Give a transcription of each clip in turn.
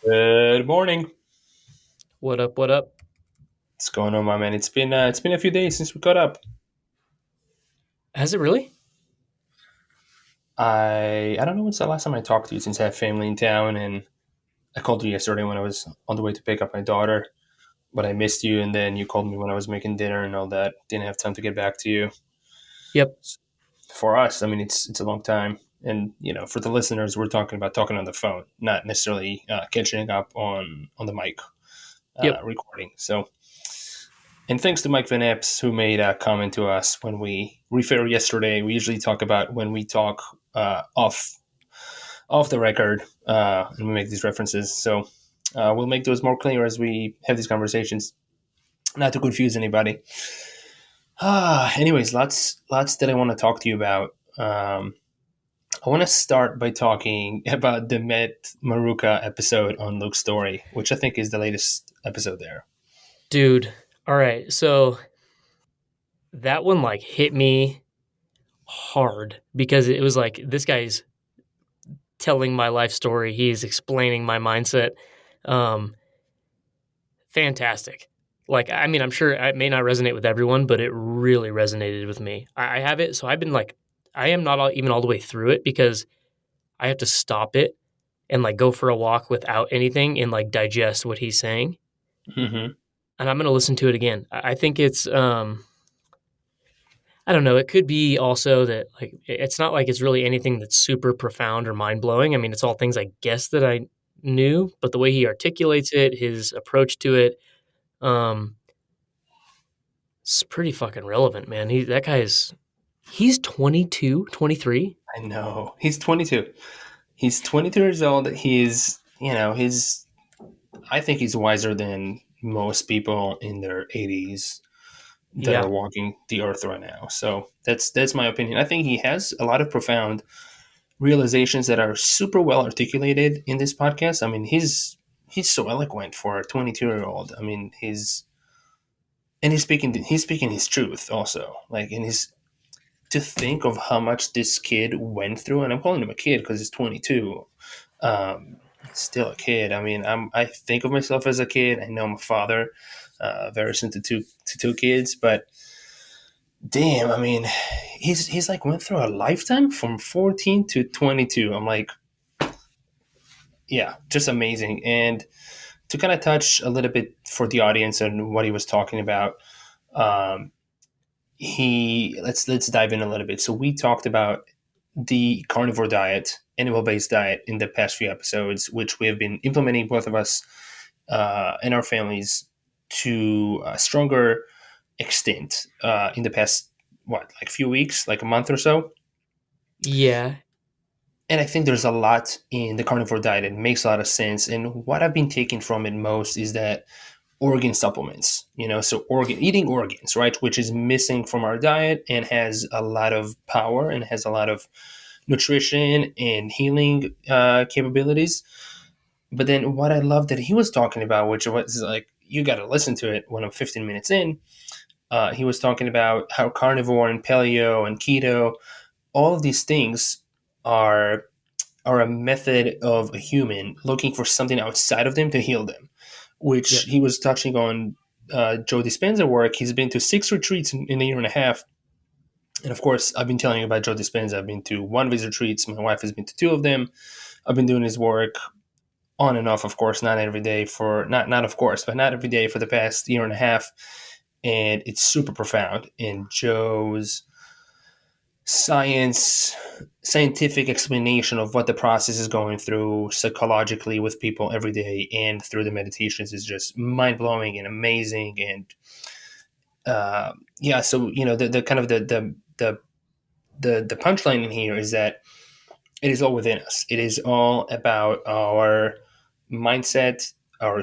Good morning. What up? What up? What's going on, my man? It's been a few days since we caught up. Has it really? I don't know when's the last time I talked to you since I have family in town, and I called you yesterday when I was on the way to pick up my daughter, but I missed you, and then you called me when I was making dinner and all that. Didn't have time to get back to you. Yep. For us, I mean, it's a long time, and for the listeners, we're talking about talking on the phone, not necessarily catching up on the mic Yep. recording. So. And thanks to Mike Van Epps, who made a comment to us when we refer yesterday. We usually talk about when we talk off the record, and we make these references. So we'll make those more clear as we have these conversations, not to confuse anybody. Anyways, lots that I want to talk to you about. I want to start by talking about the Met Maruka episode on Luke's story, which I think is the latest episode there. Dude. All right. So that one like hit me hard because it was like this guy's telling my life story. He's explaining my mindset. Um, Fantastic. Like, I mean, I'm sure it may not resonate with everyone, but it really resonated with me. I have it. So I've been like, I am not even all the way through it because I have to stop it and like go for a walk without anything and like digest what he's saying. Mm-hmm. And I'm going to listen to it again. I think it's I don't know. It could be also that like it's not like it's really anything that's super profound or mind blowing. I mean, it's all things I guess that I knew, but the way he articulates it, his approach to it, um, it's pretty fucking relevant, man. That guy is he's 22, 23. I know he's 22. He's 22 years old. He's I think he's wiser than most people in their 80s that are Yeah. walking the earth right now. So that's my opinion. I think he has a lot of profound realizations that are super well articulated in this podcast. I mean, he's so eloquent for a 22-year-old. I mean, he's speaking his truth also. Like in his to think of how much this kid went through, and I'm calling him a kid because he's 22. um, Still a kid. I mean, I think of myself as a kid. I know I'm a father, very soon to two kids, but damn, I mean, he's like went through a lifetime from 14 to 22. I'm like, yeah, just amazing. And to kind of touch a little bit for the audience and what he was talking about, um, he let's dive in a little bit. So we talked about the carnivore diet, animal based diet in the past few episodes, which we have been implementing both of us and our families to a stronger extent in the past like few weeks, like a month or so. Yeah. And I think there's a lot in the carnivore diet. It makes a lot of sense. And what I've been taking from it most is that organ supplements, so eating organs, right, which is missing from our diet and has a lot of power and has a lot of nutrition and healing capabilities. But then what I love that he was talking about, which was like, you got to listen to it when I'm 15 minutes in. He was talking about how carnivore and paleo and keto, all of these things are are a method of a human looking for something outside of them to heal them, which Yep. he was touching on. Joe Dispenza work. He's been to 6 retreats in a year and a half. And of course, I've been telling you about Joe Dispenza. I've been to one of his retreats. My wife has been to two of them. I've been doing his work on and off, of course, not every day for not of course, but not every day for the past year and a half. And it's super profound. And Joe's science scientific explanation of what the process is going through psychologically with people every day and through the meditations is just mind-blowing and amazing. And yeah, so the kind of the punchline in here is that it is all within us. It is all about our mindset, our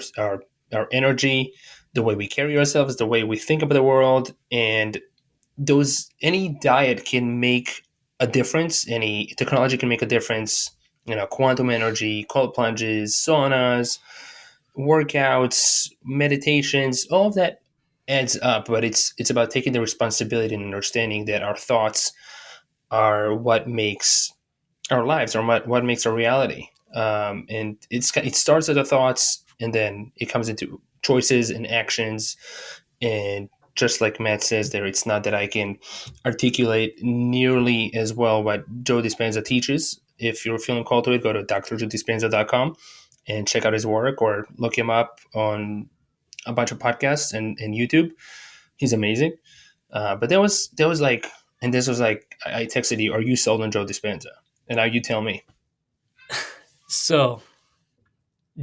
energy, the way we carry ourselves, the way we think about the world. And those any diet can make a difference. Any technology can make a difference. Quantum energy, cold plunges, saunas, workouts, meditations, all of that adds up. But it's about taking the responsibility and understanding that our thoughts are what makes our lives, or what makes our reality. And it starts at the thoughts, and then it comes into choices and actions. And just like Matt says there, it's not that I can articulate nearly as well what Joe Dispenza teaches. If you're feeling called to it, go to drjoedispenza.com and check out his work, or look him up on a bunch of podcasts and YouTube. He's amazing. But there was like, and this was like, I texted you, "Are you sold on Joe Dispenza?" And now you tell me. So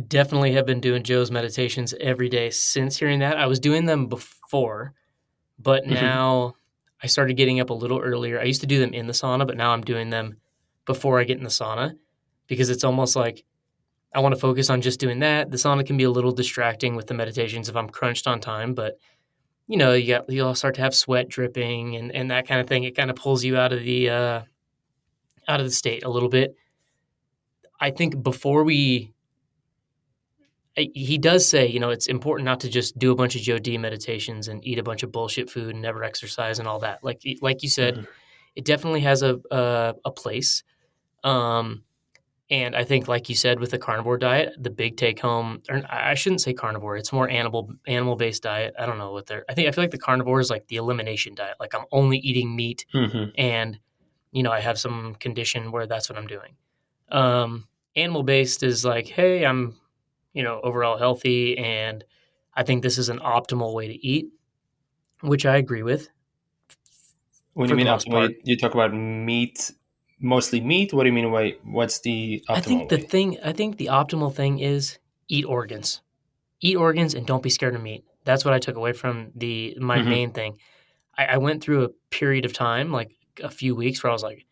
definitely have been doing Joe's meditations every day since hearing that. I was doing them before, but Hmm. now I started getting up a little earlier. I used to do them in the sauna, but now I'm doing them before I get in the sauna because it's almost like I want to focus on just doing that. The sauna can be a little distracting with the meditations if I'm crunched on time, but you'll start to have sweat dripping and that kind of thing. It kind of pulls you out of the state a little bit. I think before we he does say, it's important not to just do a bunch of Joe D meditations and eat a bunch of bullshit food and never exercise and all that. Like you said, Hmm. it definitely has a place. Um, and I think, like you said, with the carnivore diet, the big take home, or I shouldn't say carnivore, it's more animal based diet. I don't know what they're. I feel like the carnivore is like the elimination diet. Like I'm only eating meat, Hmm. and I have some condition where that's what I'm doing. Um, Animal based is like, hey, I'm overall healthy. And I think this is an optimal way to eat, which I agree with When you for the mean most optimal, part. you talk about meat, mostly meat. What do you mean by what's the optimal way? I think the optimal thing is eat organs. Eat organs and don't be scared of meat. That's what I took away from my Hmm. main thing. I went through a period of time, like a few weeks, where I was like,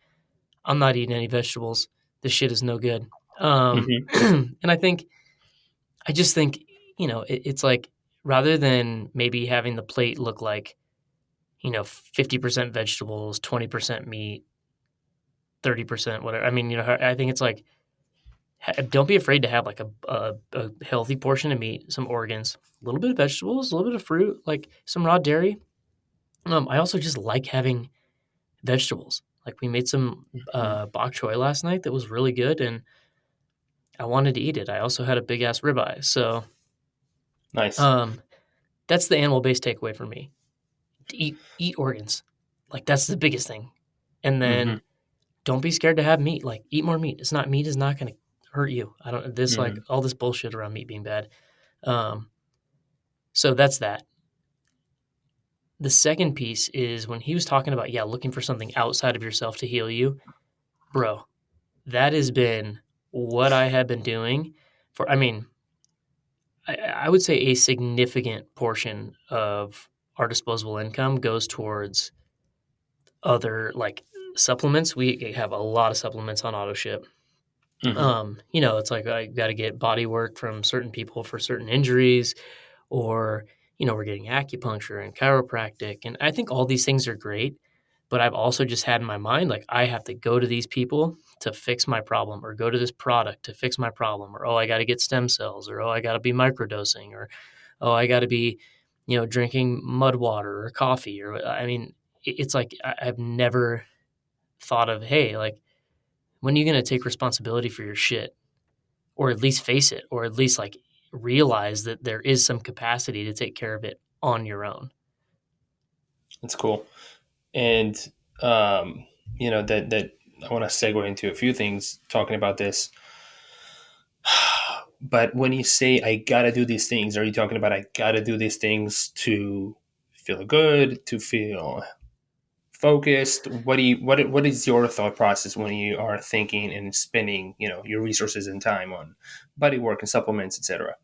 I'm not eating any vegetables. This shit is no good. Hmm. And I just think, it's like rather than maybe having the plate look like 50% vegetables, 20% meat, 30% whatever. I mean, I think it's like don't be afraid to have like a healthy portion of meat, some organs, a little bit of vegetables, a little bit of fruit, like some raw dairy. I also just like having vegetables. Like we made some Hmm. bok choy last night that was really good, and I wanted to eat it. I also had a big ass ribeye, so Nice. um, that's the animal based takeaway for me. To eat organs, like that's the biggest thing, and Hmm. then don't be scared to have meat. Like eat more meat. It's not meat is not going to hurt you. I don't this like Hmm. all this bullshit around meat being bad. Um, so that's that. The second piece is when he was talking about looking for something outside of yourself to heal you, bro. That has been what I have been doing for. I mean, I would say a significant portion of our disposable income goes towards other like supplements. We have a lot of supplements on auto ship. Hmm. It's like I got to get body work from certain people for certain injuries, or we're getting acupuncture and chiropractic, and I think all these things are great. But I've also just had in my mind like I have to go to these people to fix my problem, or go to this product to fix my problem, or I got to get stem cells, or I got to be microdosing, or I got to be drinking mud water or coffee, or I mean, it's like I've never thought of, hey, like when are you going to take responsibility for your shit, or at least face it, or at least like realize that there is some capacity to take care of it on your own. That's cool. And um, that I want to segue into a few things talking about this. But when you say I gotta do these things, are you talking about I gotta do these things to feel good, to feel focused? What is your thought process when you are thinking and spending, your resources and time on body work and supplements, etc.?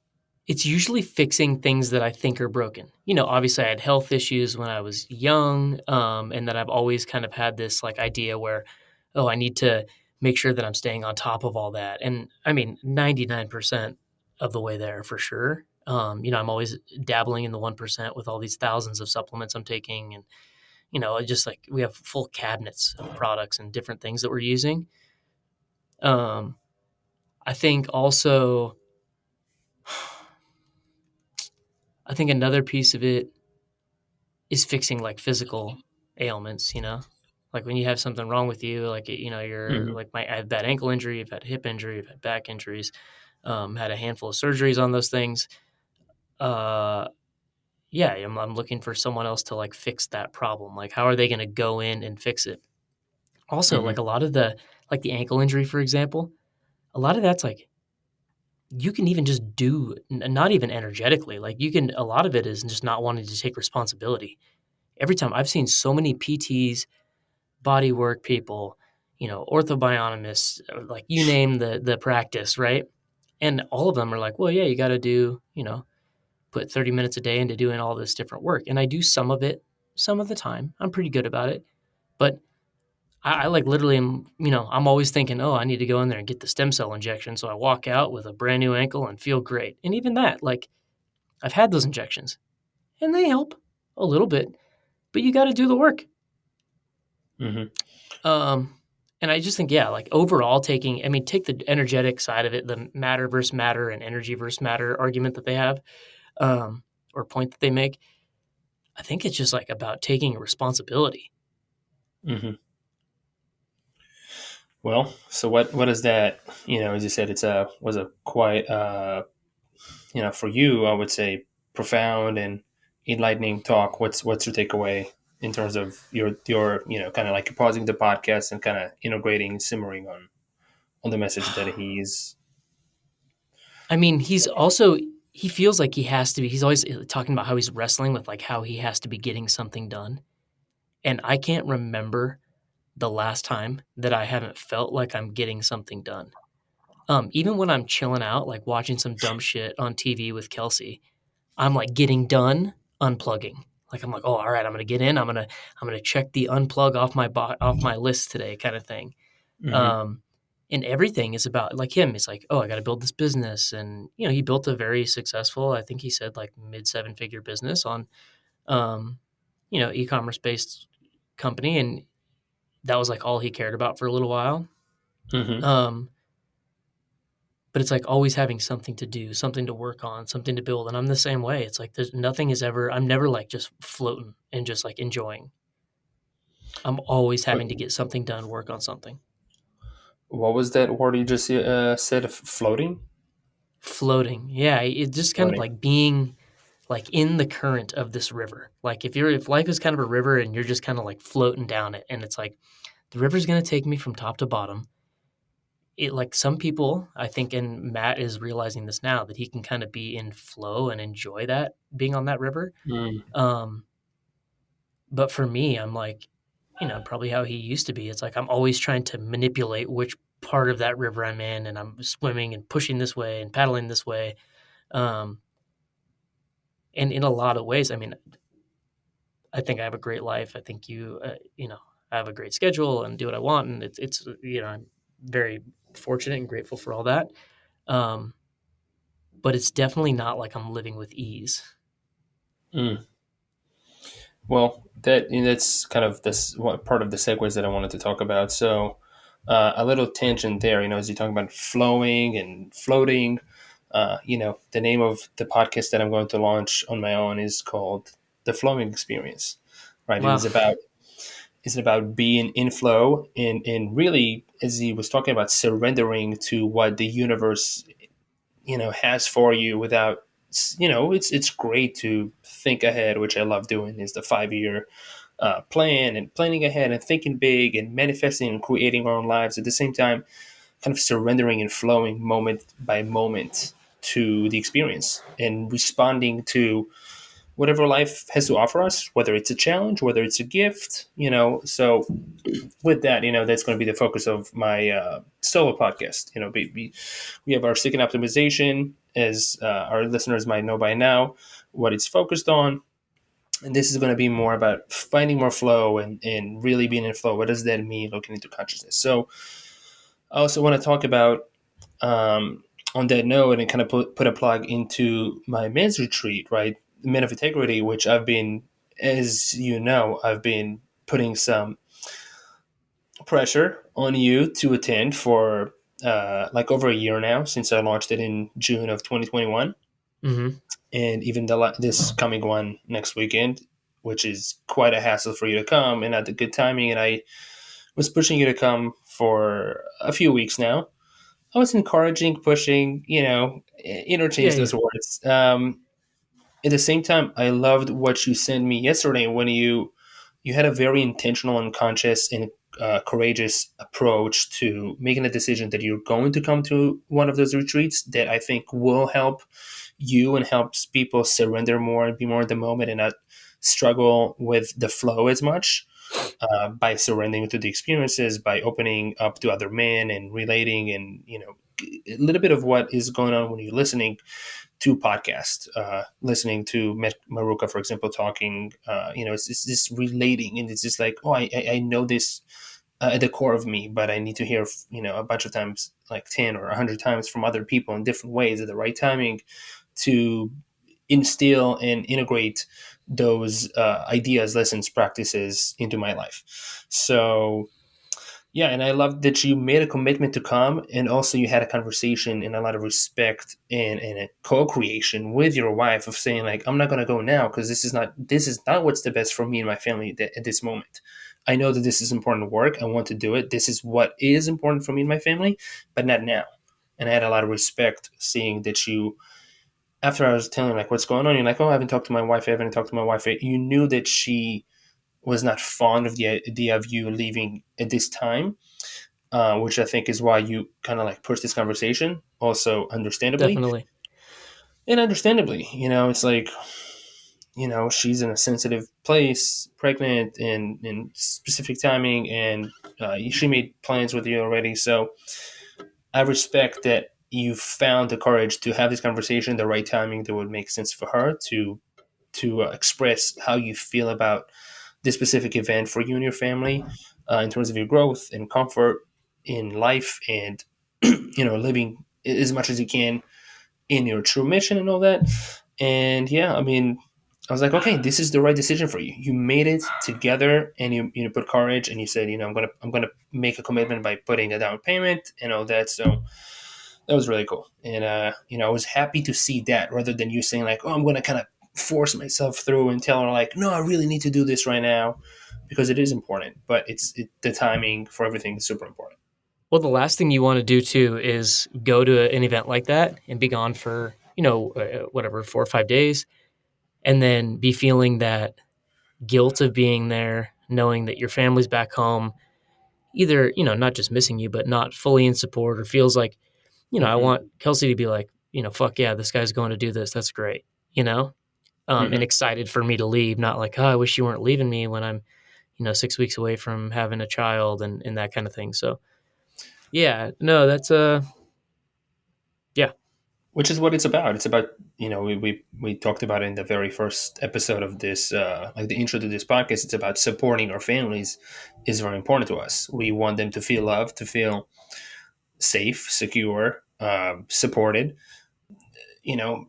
It's usually fixing things that I think are broken. Obviously I had health issues when I was young, and that I've always kind of had this like idea where, oh, I need to make sure that I'm staying on top of all that. And I mean, 99% of the way there for sure. I'm always dabbling in the 1% with all these thousands of supplements I'm taking. And, just like we have full cabinets of products and different things that we're using. Um, I think also, I think another piece of it is fixing like physical ailments. Like when you have something wrong with you, like you're Hmm. like I have bad ankle injury, you've had hip injury, you've had back injuries, had a handful of surgeries on those things. Uh, yeah, I'm looking for someone else to like fix that problem. Like, how are they going to go in and fix it? Also, Hmm. like a lot of the ankle injury, for example, a lot of that's like you can even just do not even energetically. Like a lot of it is just not wanting to take responsibility. Every time I've seen so many PTs, body work people, orthobionomists, like you name the practice, right? And all of them are like, well, yeah, you got to do, put 30 minutes a day into doing all this different work. And I do some of it, some of the time. I'm pretty good about it. But I like literally am, I'm always thinking, oh, I need to go in there and get the stem cell injection. So I walk out with a brand new ankle and feel great. And even that, like, I've had those injections and they help a little bit, but you got to do the work. Hmm. Um, and I just think, yeah, like overall take the energetic side of it, the matter versus matter and energy versus matter argument that they have, um, or point that they make. I think it's just like about taking responsibility. Hmm. Well, so what is that? As you said, it's a was a quite for you, I would say profound and enlightening talk. What's your takeaway in terms of your kind of like pausing the podcast and kind of integrating, simmering on the message that he's. I mean, he feels like he has to be. He's always talking about how he's wrestling with like how he has to be getting something done. And I can't remember the last time that I haven't felt like I'm getting something done. Even when I'm chilling out, like watching some dumb shit on TV with Kelsey, I'm like getting done unplugging. Like I'm like, oh, all right, I'm gonna get in. I'm gonna check the unplug off my list today, kind of thing. Hmm. Um, and everything is about like him. It's like, oh, I got to build this business, and he built a very successful. I think he said like mid seven figure business on, um, e-commerce based company, and that was like all he cared about for a little while. Hmm. Um, but it's like always having something to do, something to work on, something to build. And I'm the same way. It's like there's nothing is ever. I'm never like just floating and just like enjoying. I'm always But having to get something done, work on something. what was that word you just said? Floating. Floating, yeah, it just kind of Floating. like being like in the current of this river. Like if life is kind of a river and you're just kind of like floating down it, and it's like the river's gonna take me from top to bottom. It like some people, I think, and Matt is realizing this now that he can kind of be in flow and enjoy that being on that river. Mm. Um, but for me, I'm like, probably how he used to be. It's like I'm always trying to manipulate which part of that river I'm in, and I'm swimming and pushing this way and paddling this way. Um, and in a lot of ways, I mean, I think I have a great life. I think I have a great schedule and do what I want, and it's I'm very fortunate and grateful for all that. Um, but it's definitely not like I'm living with ease. Mm. Well, that's kind of this what part of the segues that I wanted to talk about. So, a little tangent there. As you talk about flowing and floating, the name of the podcast that I'm going to launch on my own is called The Flowing Experience. Right? Wow. It's about being in flow and really, as he was talking about, surrendering to what the universe has for you without it's great to think ahead, which I love doing, is the 5 year plan and planning ahead and thinking big and manifesting and creating our own lives at the same time, kind of surrendering and flowing moment by moment to the experience and responding to whatever life has to offer us, whether it's a challenge, whether it's a gift, so with that, that's going to be the focus of my solo podcast. We have our second optimization, as our listeners might know by now, what it's focused on. And this is going to be more about finding more flow and really being in flow. What does that mean looking into consciousness? So I also want to talk about, on that note, and kind of put a plug into my men's retreat, right? Men of Integrity, which I've been, as you know, I've been putting some pressure on you to attend for like over a year now since I launched it in June of 2021, Hmm. and even this coming one next weekend. which is quite a hassle for you to come and at the good timing. And I was pushing you to come for a few weeks now. I was encouraging, pushing, Yeah, interchange yeah. those words. At the same time, I loved what you sent me yesterday when you had a very intentional and conscious and courageous approach to making a decision that you're going to come to one of those retreats that I think will help you and helps people surrender more and be more in the moment and not struggle with the flow as much by surrendering to the experiences, by opening up to other men and relating, and a little bit of what is going on when you're listening to podcasts, listening to Maruka, for example, talking. It's just relating, and it's just like, oh, I know this at the core of me, but I need to hear, a bunch of times, like 10 or 100 times from other people in different ways at the right timing to instill and integrate those ideas, lessons, practices into my life. So yeah, and I love that you made a commitment to come, and also you had a conversation and a lot of respect and a co-creation with your wife of saying like, I'm not going to go now because this is not what's the best for me and my family at this moment. I know that this is important work. I want to do it. This is what is important for me and my family, but not now. And I had a lot of respect seeing that you, after I was telling like what's going on, you're like, oh, I haven't talked to my wife. I haven't talked to my wife. You knew that she was not fond of the idea of you leaving at this time, which I think is why you kind of like push this conversation. Also, understandably Definitely. and understandably, it's like, she's in a sensitive place, pregnant, and in specific timing, and she made plans with you already. So I respect that you found the courage to have this conversation, the right timing that would make sense for her to express how you feel about this specific event for you and your family, in terms of your growth and comfort in life, and living as much as you can in your true mission and all that. And yeah, I mean, I was like, okay, this is the right decision for you. You made it together, and you put courage, and you said, I'm gonna make a commitment by putting a down payment and all that. So that was really cool, and I was happy to see that rather than you saying like, oh, I'm gonna kind of force myself through and tell her like, no, I really need to do this right now, because it is important, but the timing for everything is super important. Well, the last thing you want to do too is go to an event like that and be gone for, whatever, 4 or 5 days, and then be feeling that guilt of being there, knowing that your family's back home, either, not just missing you, but not fully in support, or feels like, I Mm-hmm. want Kelsey to be like, fuck yeah, this guy's going to do this. That's great, and Mm-hmm. excited for me to leave, not like, oh, I wish you weren't leaving me when I'm, 6 weeks away from having a child and that kind of thing. So, yeah, no, that's, yeah, Which is what it's about. It's about, we talked about it in the very first episode of this, like the intro to this podcast. It's about supporting our families is very important to us. We want them to feel loved, to feel safe, secure, supported,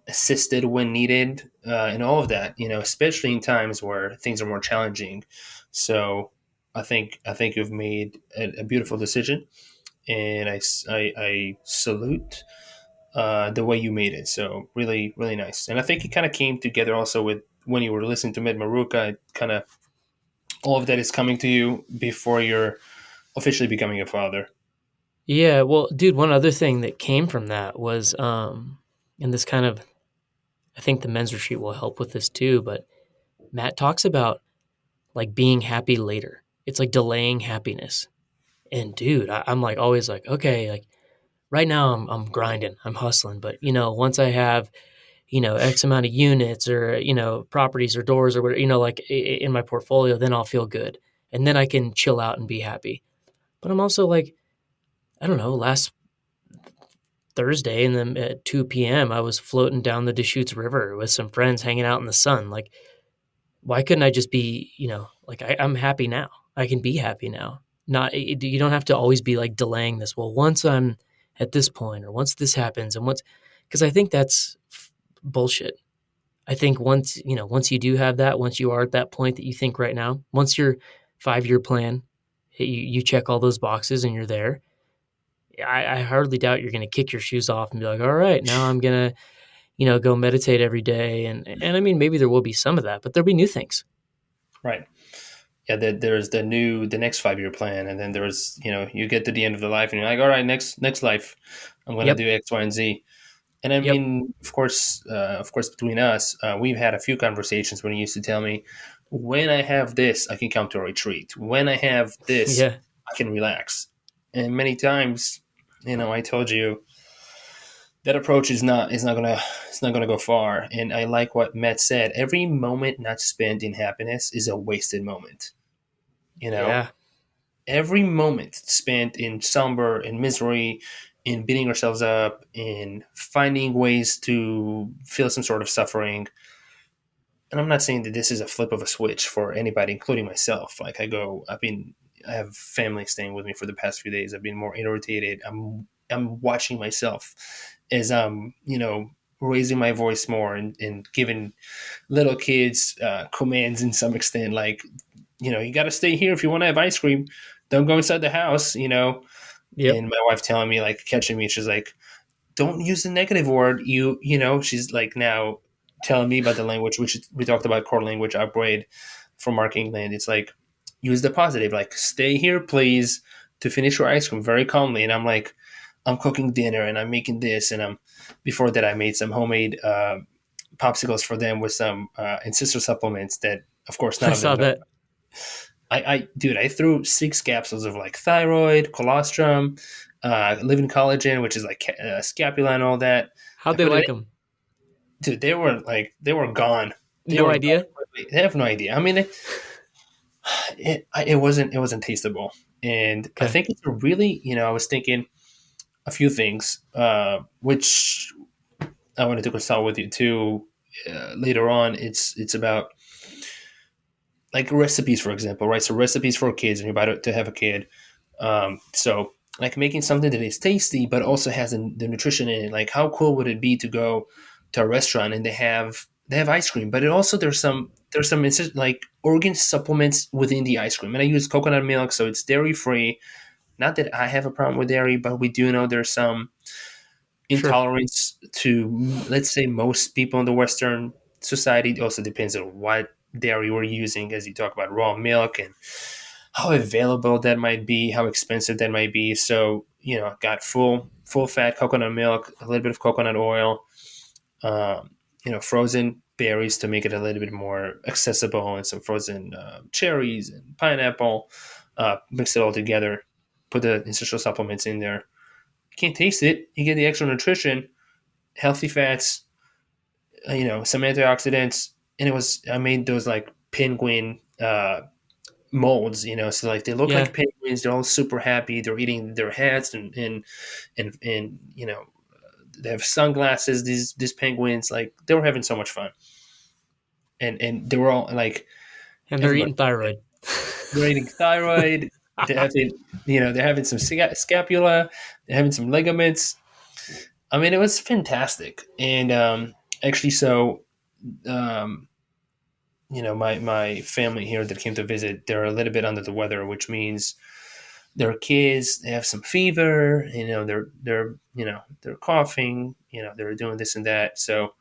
assisted when needed, and all of that, especially in times where things are more challenging. So I think you've made a beautiful decision, and I salute the way you made it. So really, really nice. And I think it kind of came together also with when you were listening to Mid Maruka. It kind of, all of that is coming to you before you're officially becoming a father. yeah. Well, dude, one other thing that came from that was, and this kind of, I think the men's retreat will help with this too, but Matt talks about like being happy later. It's like delaying happiness. And dude, I'm like always like, okay, like right now I'm grinding, I'm hustling, but once I have, X amount of units or, properties or doors or whatever, like in my portfolio, then I'll feel good. And then I can chill out and be happy. But I'm also like, I don't know, last Thursday and then at 2 p.m. I was floating down the Deschutes River with some friends hanging out in the sun. Like, why couldn't I just be, like I'm happy now. I can be happy now. Not you don't have to always be like delaying this. Well, once I'm at this point or once this happens and once, because I think that's bullshit. I think once you do have that, once you are at that point that you think right now, once your 5 year plan, you check all those boxes and you're there. I hardly doubt you're going to kick your shoes off and be like, all right, now I'm going to, go meditate every day. And I mean, maybe there will be some of that, but there'll be new things. Right. Yeah, there's the next 5 year plan, and then there's, you get to the end of the life, and you're like, all right, next life, I'm gonna Yep. do X, Y, and Z. And I Yep. mean, of course, between us, we've had a few conversations when he used to tell me, when I have this, I can come to a retreat. When I have this, Yeah. I can relax. And many times, I told you that approach is not gonna go far. And I like what Matt said. Every moment not spent in happiness is a wasted moment. You know, Yeah. every moment spent in somber, in misery, in beating ourselves up, in finding ways to feel some sort of suffering. And I'm not saying that this is a flip of a switch for anybody, including myself. Like I have family staying with me for the past few days. I've been more irritated. I'm watching myself as I'm, raising my voice more, and giving little kids commands in some extent, like, you got to stay here if you want to have ice cream. Don't go inside the house, Yep. And my wife telling me, like, catching me, she's like, don't use the negative word. She's like now telling me about the language, which we talked about core language upgrade from Mark England. It's like, use the positive, like, stay here, please, to finish your ice cream very calmly. And I'm like, I'm cooking dinner and I'm making this. And before that, I made some homemade popsicles for them with some ancestral supplements that, of course, none I of them saw know. that. Dude, I threw 6 capsules of like thyroid, colostrum, living collagen, which is like scapula and all that. I How'd they put it like in. them? Dude, they were gone. They No were gone. idea. They have no idea. I mean, it wasn't tasteable, and I Okay. think it's a really, I was thinking a few things, which I wanted to consult with you too later on. It's about like recipes, for example, right? So recipes for kids, and you're about to have a kid. So like making something that is tasty but also has the nutrition in it. Like, how cool would it be to go to a restaurant and they have ice cream, but it also there's some like organ supplements within the ice cream. And I use coconut milk, so it's dairy free. Not that I have a problem with dairy, but we do know there's some Sure. intolerance to, let's say, most people in the Western society. It also depends on what dairy we're using, as you talk about raw milk and how available that might be, how expensive that might be. So, got full fat coconut milk, a little bit of coconut oil, frozen berries to make it a little bit more accessible, and some frozen cherries and pineapple. Mix it all together, put the essential supplements in there. You can't taste it. You get the extra nutrition, healthy fats, some antioxidants, and I made those like penguin molds, so like they look like Yeah. penguins. They're all super happy. They're eating their hats, and they have sunglasses. These penguins, like, they were having so much fun, and they were all like, And they're everybody. eating thyroid. They're eating thyroid. They're having, they're having some scapula. They're having some ligaments. I mean, it was fantastic, and actually, so um, my family here that came to visit, they're a little bit under the weather, which means their kids, they have some fever, they're coughing, they're doing this and that. So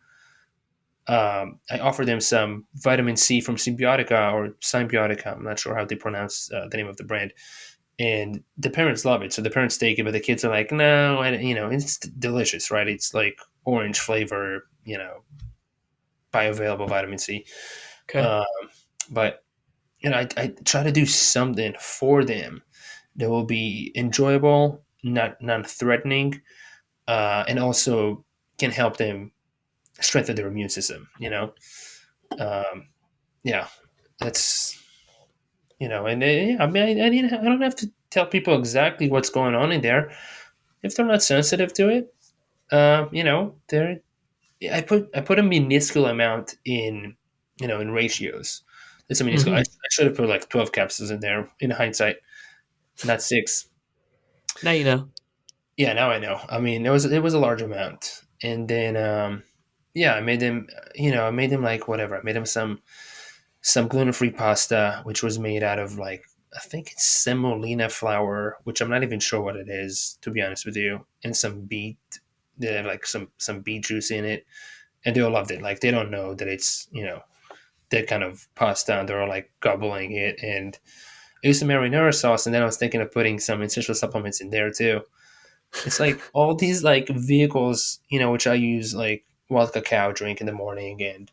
I offered them some vitamin C from Symbiotica or Symbiotica. I'm not sure how they pronounce the name of the brand. And the parents love it. So the parents take it, but the kids are like, no, and it's delicious, right? It's like orange flavor, bioavailable vitamin C. Okay. Um, but I try to do something for them that will be enjoyable, not non-threatening, and also can help them strengthen their immune system. Um, yeah, that's and I mean, I don't have to tell people exactly what's going on in there if they're not sensitive to it. They're I put a minuscule amount in ratios. It's a minuscule. I Hmm. should have put like 12 capsules in there in hindsight, not six. Now you know. Yeah, now I know. I mean, it was a large amount, and then yeah, I made them like whatever. I made them some gluten free pasta, which was made out of like, I think it's semolina flour, which I'm not even sure what it is, to be honest with you, and some beet. They have like some beet juice in it, and they all loved it. Like, they don't know that it's that kind of passed down. They were like gobbling it, and I used to marinara sauce, and then I was thinking of putting some essential supplements in there too. It's like all these like vehicles, which I use like wild cacao drink in the morning, and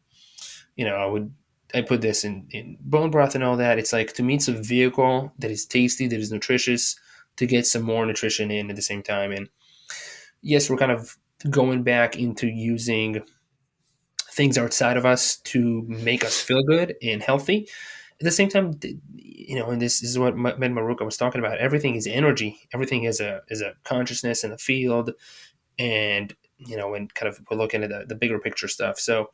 I put this in bone broth and all that. It's like, to me, it's a vehicle that is tasty, that is nutritious, to get some more nutrition in at the same time. And yes, we're kind of going back into using things outside of us to make us feel good and healthy. At the same time, and this is what Ben Maruka was talking about. Everything is energy. Everything is a consciousness in the field, and and kind of we're looking at the bigger picture stuff. So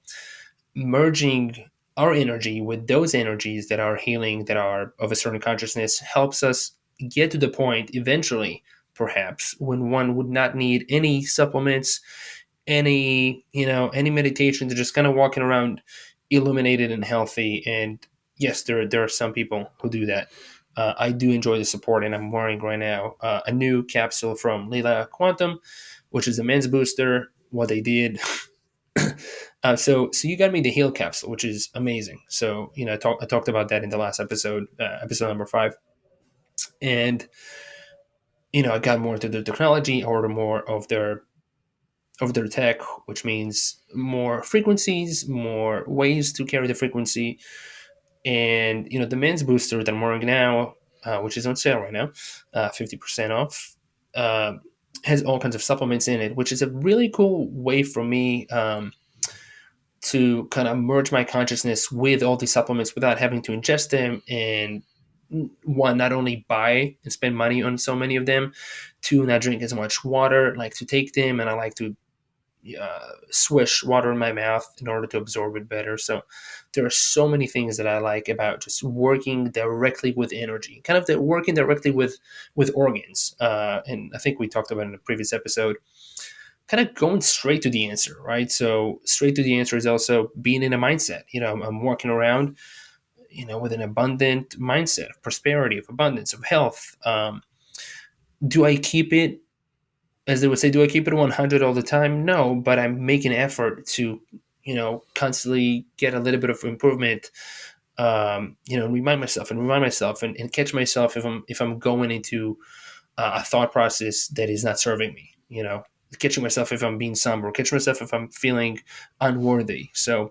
merging our energy with those energies that are healing, that are of a certain consciousness, helps us get to the point eventually, perhaps, when one would not need any supplements, any meditation, to just kind of walking around illuminated and healthy. And yes, there are some people who do that. I do enjoy the support, and I'm wearing right now a new capsule from Lila Quantum, which is a men's booster. What they did, so you got me the Heal capsule, which is amazing. So I talked about that in the last episode, episode number 5, and I got more into the technology, or more of their tech, which means more frequencies, more ways to carry the frequency. And the men's booster that I'm wearing now, which is on sale right now, 50% off, uh, has all kinds of supplements in it, which is a really cool way for me to kind of merge my consciousness with all these supplements without having to ingest them. And one, not only buy and spend money on so many of them; two, not drink as much water. Like to take them, and I like to swish water in my mouth in order to absorb it better. So there are so many things that I like about just working directly with energy, kind of working directly with organs. And I think we talked about in a previous episode, kind of going straight to the answer, right? So straight to the answer is also being in a mindset. I'm walking around, with an abundant mindset of prosperity, of abundance, of health. Do I keep it, as they would say, do I keep it 100 all the time? No, but I'm making an effort to, constantly get a little bit of improvement. Remind myself and catch myself if I'm going into a thought process that is not serving me. Catching myself if I'm being somber, catching myself if I'm feeling unworthy. So,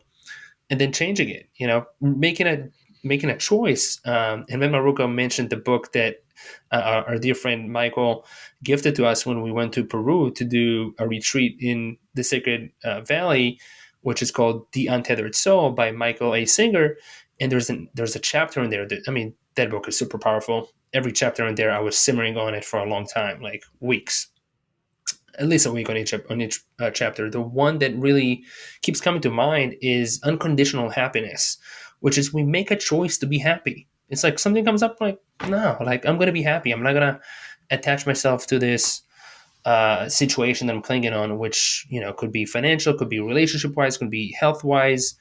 and then changing it. Making a choice. And then Maruko mentioned the book that our dear friend Michael gifted to us when we went to Peru to do a retreat in the Sacred Valley, which is called The Untethered Soul by Michael A. Singer. And there's a chapter in there that, I mean, that book is super powerful. Every chapter in there, I was simmering on it for a long time, like weeks, at least a week on each chapter. The one that really keeps coming to mind is unconditional happiness, which is we make a choice to be happy. It's like something comes up, like, no, like I'm going to be happy. I'm not going to attach myself to this situation that I'm clinging on, which could be financial, could be relationship wise, could be health wise.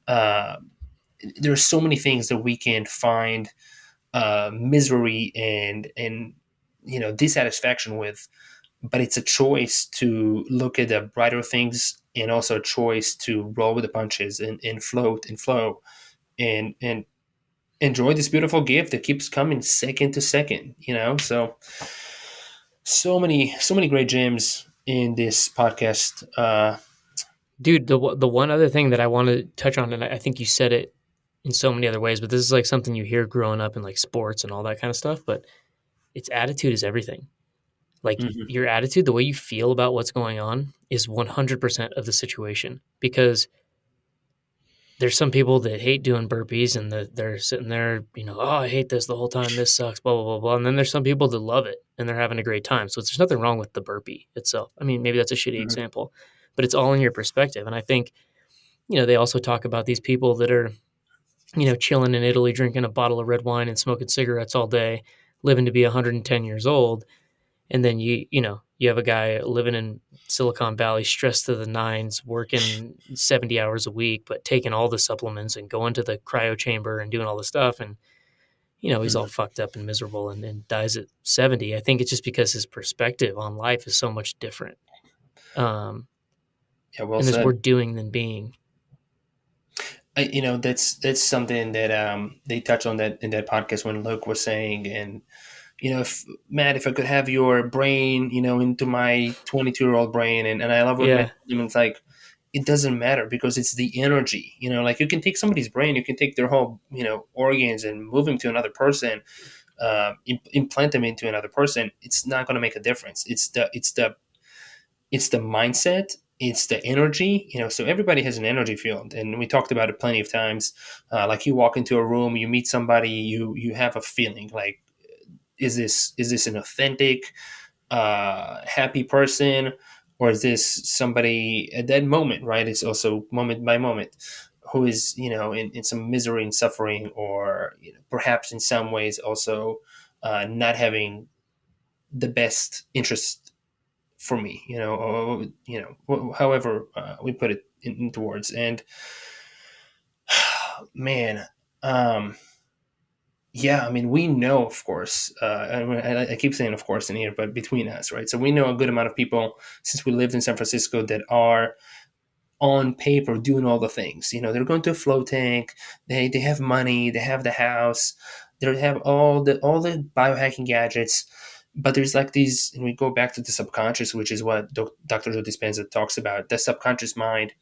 Uh, there's so many things that we can find misery and dissatisfaction with, but it's a choice to look at the brighter things, and also a choice to roll with the punches and float and flow and enjoy this beautiful gift that keeps coming second to second. So many great gems in this podcast. Dude, the one other thing that I want to touch on, and I think you said it in so many other ways, but this is like something you hear growing up in like sports and all that kind of stuff. But it's attitude is everything. Like Mhm. your attitude, the way you feel about what's going on is 100% of the situation. Because there's some people that hate doing burpees and they're sitting there, oh, I hate this the whole time. This sucks, blah, blah, blah, blah. And then there's some people that love it and they're having a great time. So there's nothing wrong with the burpee itself. I mean, maybe that's a shitty Mhm. example, but it's all in your perspective. And I think, they also talk about these people that are, chilling in Italy, drinking a bottle of red wine and smoking cigarettes all day, living to be 110 years old. And then you have a guy living in Silicon Valley, stressed to the nines, working 70 hours a week, but taking all the supplements and going to the cryo chamber and doing all the stuff. And, he's all Mhm. fucked up and miserable and dies at 70. I think it's just because his perspective on life is so much different. Yeah, well And there's more said. doing than being. that's something that they touched on that in that podcast when Luke was saying, and if Matt, if I could have your brain, into my 22-year-old brain, and I love what Matt, Yeah. it's like it doesn't matter because it's the energy, like you can take somebody's brain, you can take their whole, organs and move them to another person, implant them into another person. It's not going to make a difference. It's the mindset, it's the energy, so everybody has an energy field, and we talked about it plenty of times. Like you walk into a room, you meet somebody, you have a feeling like, is this an authentic, happy person, or is this somebody at that moment, right? It's also moment by moment, who is, in some misery and suffering, or perhaps in some ways also not having the best interest for me, or, however we put it into words. And man, um, yeah, I mean, we know, of course, I keep saying of course in here, but between us, right? So we know a good amount of people, since we lived in San Francisco, that are on paper doing all the things. They're going to a float tank, they have money, they have the house, they have all the biohacking gadgets. But there's like these, and we go back to the subconscious, which is what Dr. Joe Dispenza talks about. The subconscious mind,